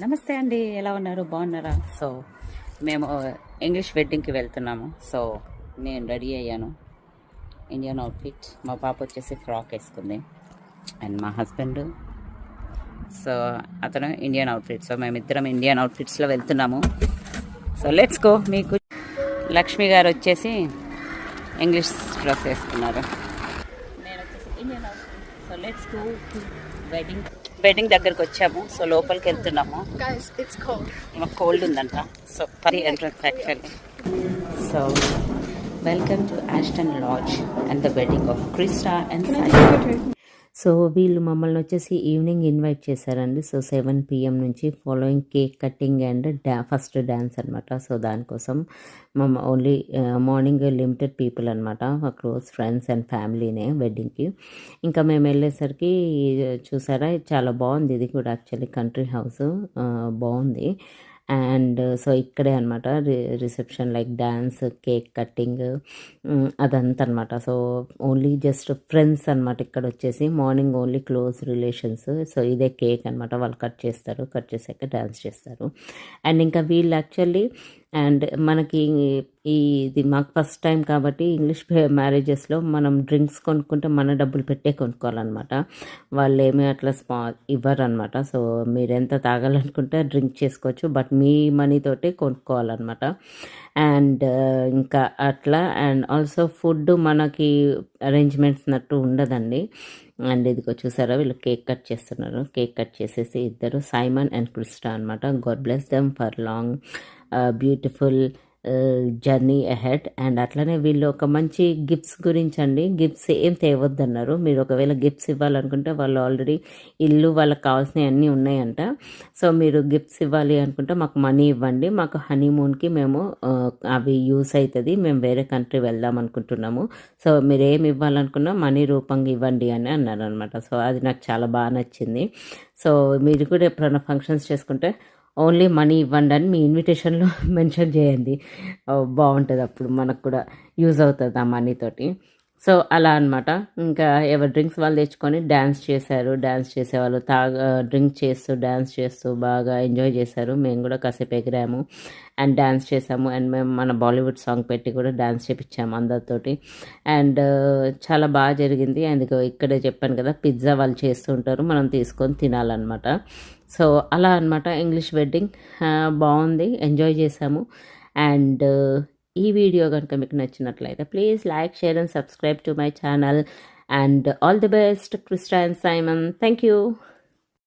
నమస్తే అండి, ఎలా ఉన్నారు? బాగున్నారా? సో మేము ఇంగ్లీష్ వెడ్డింగ్కి వెళ్తున్నాము. సో నేను రెడీ అయ్యాను, ఇండియన్ అవుట్ఫిట్. మా పాప వచ్చేసి ఫ్రాక్ వేసుకుంది అండ్ మా హస్బెండ్, సో అతను ఇండియన్ అవుట్ఫిట్. సో మేమిద్దరం ఇండియన్ అవుట్ఫిట్స్లో వెళ్తున్నాము. So let's go. మీకు లక్ష్మి గారు వచ్చేసి ఇంగ్లీష్ డ్రెస్ వేసుకున్నారు, నేను వచ్చేసి Indian outfit. So let's go to wedding దగ్గరకు వచ్చాము. సో లోపలికి వెళ్తున్నాము. మాకు కోల్డ్ ఉందంట. సో పది entrance actually. So welcome to Aston Lodge and the wedding of Christa and Simon. So వీళ్ళు మమ్మల్ని వచ్చేసి ఈవినింగ్ ఇన్వైట్ చేశారండి. సో 7 PM నుంచి following cake cutting and first dance అనమాట. సో దానికోసం ఓన్లీ మార్నింగ్ లిమిటెడ్ పీపుల్ అనమాట, మా క్లోజ్ ఫ్రెండ్స్ అండ్ ఫ్యామిలీనే వెడ్డింగ్కి. ఇంకా మేము వెళ్ళేసరికి చూసారా, చాలా బాగుంది. ఇది కూడా యాక్చువల్లీ కంట్రీ హౌస్ బాగుంది. అండ్ సో ఇక్కడే అనమాట reception, like dance, cake cutting, అదంతా అనమాట. సో ఓన్లీ జస్ట్ ఫ్రెండ్స్ అనమాట. ఇక్కడ వచ్చేసి morning only close relations. So ఇదే కేక్ అనమాట, వాళ్ళు కట్ చేస్తారు, కట్ చేసాక డ్యాన్స్ చేస్తారు. అండ్ ఇంకా వీళ్ళు యాక్చువల్లీ అండ్ మనకి ఇది మాకు ఫస్ట్ టైం కాబట్టి ఇంగ్లీష్ మ్యారేజెస్లో మనం డ్రింక్స్ కొనుక్కుంటే మన డబ్బులు పెట్టే కొనుక్కోవాలన్నమాట. వాళ్ళు ఏమీ అట్లా ఇవ్వరు అనమాట. సో మీరు ఎంత తాగాలనుకుంటే డ్రింక్ చేసుకోవచ్చు, బట్ మీ మనీతోటే కొనుక్కోవాలన్నమాట. అండ్ ఇంకా అట్లా. అండ్ ఆల్సో ఫుడ్ మనకి అరేంజ్మెంట్స్ నట్టు ఉండదండి. అండ్ ఇదిగో చూసారా, వీళ్ళు కేక్ కట్ చేస్తున్నారు. కేక్ కట్ చేసేసి ఇద్దరు సైమన్ అండ్ క్రిస్టా అనమాట. God bless them for long beautiful journey ahead. And అట్లనే వీళ్ళు ఒక మంచి గిఫ్ట్స్ గురించి అండి, గిఫ్ట్స్ ఏం తేవద్దన్నారు. మీరు ఒకవేళ గిఫ్ట్స్ ఇవ్వాలనుకుంటే వాళ్ళు ఆల్రెడీ ఇల్లు, వాళ్ళకి కావాల్సినవి అన్నీ ఉన్నాయంట. సో మీరు గిఫ్ట్స్ ఇవ్వాలి అనుకుంటే మాకు మనీ ఇవ్వండి, మాకు హనీమూన్కి మేము అవి యూస్ అవుతుంది, మేము వేరే కంట్రీ వెళ్దాం అనుకుంటున్నాము. సో మీరు ఏమి ఇవ్వాలనుకున్నా మనీ రూపంగా ఇవ్వండి అని అన్నారు అనమాట. సో అది నాకు చాలా బాగా నచ్చింది. సో మీరు కూడా ఎప్పుడైనా ఫంక్షన్స్ చేసుకుంటే ఓన్లీ మనీ ఇవ్వండి అని మీ ఇన్విటేషన్లో మెన్షన్ చేయండి, బాగుంటుంది. అప్పుడు మనకు కూడా యూజ్ అవుతుంది ఆ మనీతోటి. సో అలా అనమాట. ఇంకా ఎవరి డ్రింక్స్ వాళ్ళు తెచ్చుకొని డ్యాన్స్ చేశారు. డ్యాన్స్ చేసేవాళ్ళు డ్రింక్ చేస్తూ డ్యాన్స్ చేస్తూ బాగా ఎంజాయ్ చేశారు. మేము కూడా కాసేపు ఎగిరాము అండ్ డ్యాన్స్ చేసాము. అండ్ మేము మన బాలీవుడ్ సాంగ్ పెట్టి కూడా డ్యాన్స్ చేపించాము అందరితోటి. అండ్ చాలా బాగా జరిగింది. అండ్ ఇక్కడే చెప్పాను కదా, పిజ్జా వాళ్ళు చేస్తూ ఉంటారు, మనం తీసుకొని తినాలన్నమాట. సో అలా అనమాట ఇంగ్లీష్ వెడ్డింగ్. బాగుంది, ఎంజాయ్ చేసాము. అండ్ ఈ వీడియో కనుక మీకు నచ్చినట్లయితే please like, share and subscribe to my channel. And all the best Crysta and Simon. Thank you.